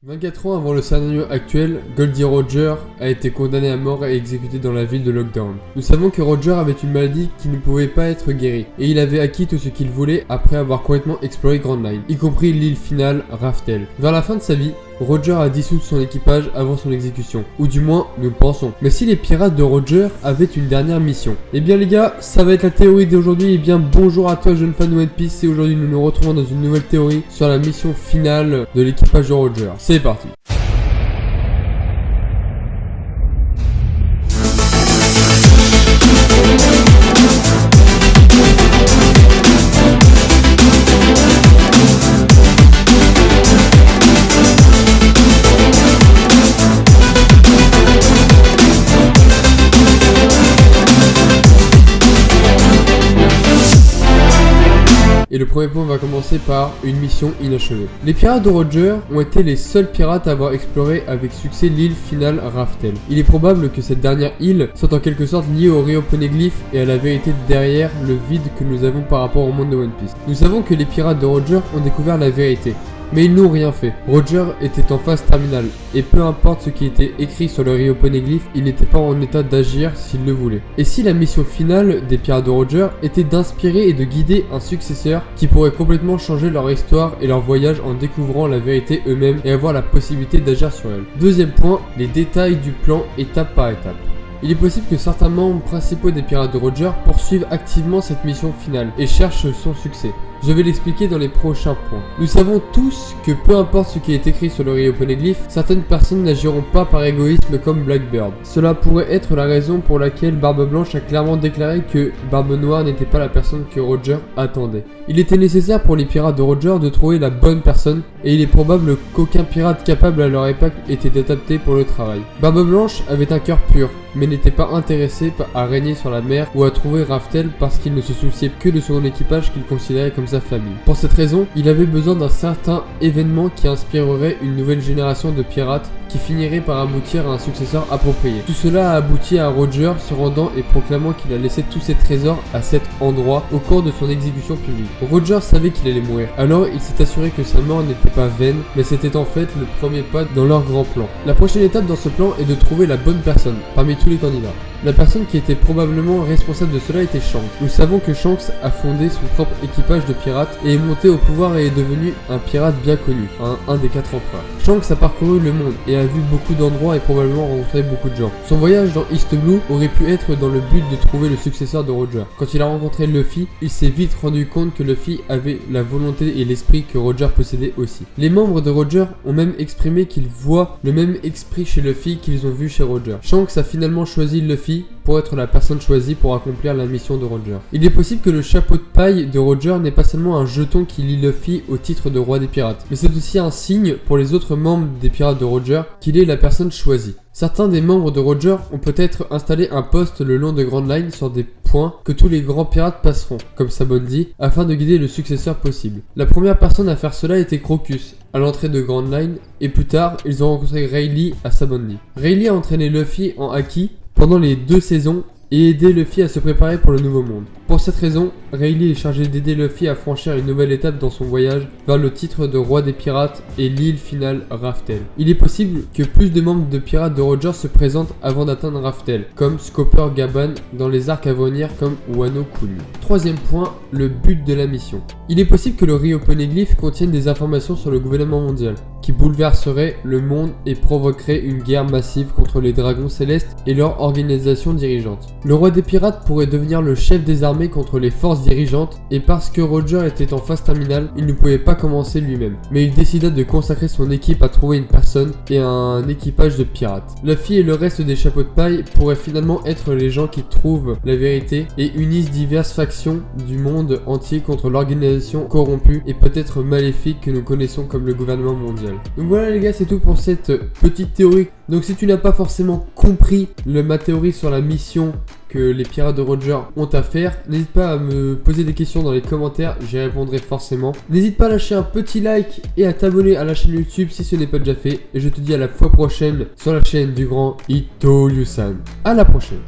24 ans avant le scénario actuel, Goldie Roger a été condamné à mort et exécuté dans la ville de Lockdown. Nous savons que Roger avait une maladie qui ne pouvait pas être guérie, et il avait acquis tout ce qu'il voulait après avoir complètement exploré Grand Line, y compris l'île finale Raftel. Vers la fin de sa vie, Roger a dissous son équipage avant son exécution, ou du moins nous le pensons. Mais si les pirates de Roger avaient une dernière mission? Eh bien les gars, ça va être la théorie d'aujourd'hui. Et bien bonjour à toi jeune fan de One Piece, et aujourd'hui nous nous retrouvons dans une nouvelle théorie sur la mission finale de l'équipage de Roger. C'est parti. Et le premier point va commencer par une mission inachevée. Les pirates de Roger ont été les seuls pirates à avoir exploré avec succès l'île finale Raftel. Il est probable que cette dernière île soit en quelque sorte liée au Rio Poneglyph et à la vérité derrière le vide que nous avons par rapport au monde de One Piece. Nous savons que les pirates de Roger ont découvert la vérité, mais ils n'ont rien fait. Roger était en phase terminale, et peu importe ce qui était écrit sur le Rio Poneglyph, il n'était pas en état d'agir s'il le voulait. Et si la mission finale des pirates de Roger était d'inspirer et de guider un successeur qui pourrait complètement changer leur histoire et leur voyage en découvrant la vérité eux-mêmes et avoir la possibilité d'agir sur elle. Deuxième point, les détails du plan étape par étape. Il est possible que certains membres principaux des pirates de Roger poursuivent activement cette mission finale et cherchent son succès. Je vais l'expliquer dans les prochains points. Nous savons tous que peu importe ce qui est écrit sur le Rio Poneglyph, certaines personnes n'agiront pas par égoïsme comme Blackbeard. Cela pourrait être la raison pour laquelle Barbe Blanche a clairement déclaré que Barbe Noire n'était pas la personne que Roger attendait. Il était nécessaire pour les pirates de Roger de trouver la bonne personne, et il est probable qu'aucun pirate capable à leur époque était adapté pour le travail. Barbe Blanche avait un cœur pur, mais n'était pas intéressé à régner sur la mer ou à trouver Raftel parce qu'il ne se souciait que de son équipage qu'il considérait comme sa famille. Pour cette raison, il avait besoin d'un certain événement qui inspirerait une nouvelle génération de pirates qui finirait par aboutir à un successeur approprié. Tout cela a abouti à Roger se rendant et proclamant qu'il a laissé tous ses trésors à cet endroit au cours de son exécution publique. Roger savait qu'il allait mourir, alors il s'est assuré que sa mort n'était pas vaine, mais c'était en fait le premier pas dans leur grand plan. La prochaine étape dans ce plan est de trouver la bonne personne parmi tous les candidats. La personne qui était probablement responsable de cela était Shanks. Nous savons que Shanks a fondé son propre équipage de pirates et est monté au pouvoir et est devenu un pirate bien connu, un des 4 empereurs. Shanks a parcouru le monde et a vu beaucoup d'endroits et probablement rencontré beaucoup de gens. Son voyage dans East Blue aurait pu être dans le but de trouver le successeur de Roger. Quand il a rencontré Luffy, il s'est vite rendu compte que Luffy avait la volonté et l'esprit que Roger possédait aussi. Les membres de Roger ont même exprimé qu'ils voient le même esprit chez Luffy qu'ils ont vu chez Roger. Shanks a finalement choisi Luffy pour être la personne choisie pour accomplir la mission de Roger. Il est possible que le chapeau de paille de Roger n'est pas seulement un jeton qui lie Luffy au titre de roi des pirates, mais c'est aussi un signe pour les autres membres des pirates de Roger qu'il est la personne choisie. Certains des membres de Roger ont peut-être installé un poste le long de Grand Line sur des points que tous les grands pirates passeront, comme Sabondi, afin de guider le successeur possible. La première personne à faire cela était Crocus, à l'entrée de Grand Line, et plus tard, ils ont rencontré Rayleigh à Sabondi. Rayleigh a entraîné Luffy en haki pendant les 2 saisons et aidé Luffy à se préparer pour le nouveau monde. Pour cette raison, Rayleigh est chargé d'aider Luffy à franchir une nouvelle étape dans son voyage vers le titre de roi des pirates et l'île finale Raftel. Il est possible que plus de membres de pirates de Roger se présentent avant d'atteindre Raftel, comme Scopper Gaban dans les arcs à venir comme Wano Kuni. Troisième point, le but de la mission. Il est possible que le Rio Poneglyph contienne des informations sur le gouvernement mondial, qui bouleverserait le monde et provoquerait une guerre massive contre les dragons célestes et leur organisation dirigeante. Le roi des pirates pourrait devenir le chef des armées contre les forces dirigeantes, et parce que Roger était en phase terminale, il ne pouvait pas commencer lui-même, mais il décida de consacrer son équipe à trouver une personne et un équipage de pirates. Luffy et le reste des chapeaux de paille pourraient finalement être les gens qui trouvent la vérité et unissent diverses factions du monde entier contre l'organisation corrompue et peut-être maléfique que nous connaissons comme le gouvernement mondial. Donc voilà les gars, c'est tout pour cette petite théorie. Donc si tu n'as pas forcément compris ma théorie sur la mission que les pirates de Roger ont à faire, n'hésite pas à me poser des questions dans les commentaires, j'y répondrai forcément. N'hésite pas à lâcher un petit like et à t'abonner à la chaîne YouTube si ce n'est pas déjà fait. Et je te dis à la fois prochaine sur la chaîne du grand Itto Yusan. À la prochaine.